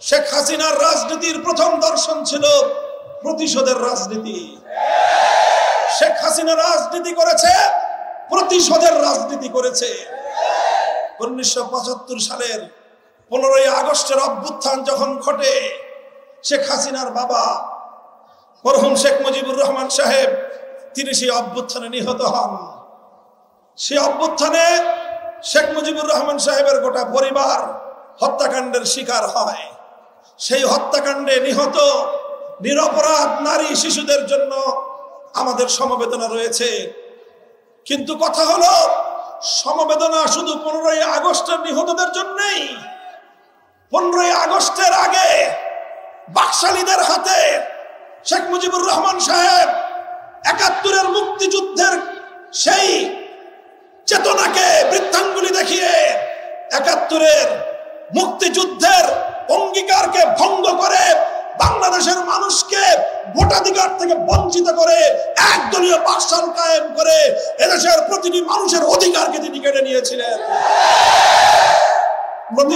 শেখ হাসিনার রাজনীতির প্রথম দর্শন ছিল প্রতিশোধের রাজনীতি। শেখ হাসিনা রাজনীতি করেছে, প্রতিশোধের রাজনীতি করেছে। 1975 সালের 15ই আগস্টের অভ্যুত্থান যখন ঘটে, শেখ হাসিনার বাবা মরহুম শেখ মুজিবুর রহমান সাহেব তিনি সেই অভ্যুত্থানে নিহত হন। সেই অভ্যুত্থানে শেখ মুজিবুর রহমান সাহেবের গোটা পরিবার হত্যাকাণ্ডের শিকার হয়। সেই হত্যাকাণ্ডে নিহত নিরপরাধ নারী শিশুদের জন্য আমাদের সমবেদনা রয়েছে। কিন্তু কথা হলো, সমবেদনা শুধু 15ই আগস্টের নিহতদের জন্যই। 15ই আগস্টের আগে বাকশালীদের হাতে শেখ মুজিবুর রহমান সাহেব ৭১-এর মুক্তিযুদ্ধের সেই চেতনাকে বৃদ্ধাঙ্গুলি দেখিয়ে ৭১-এর মুক্তিযুদ্ধের অঙ্গীকারকে ভঙ্গ করে বাংলাদেশের মানুষকে ভোটাধিকার থেকে বঞ্চিত করে একদলীয় বাকশাল কায়েম করে এদেশের প্রতিটি মানুষের অধিকারকে তিনি কেড়ে নিয়েছিলেন।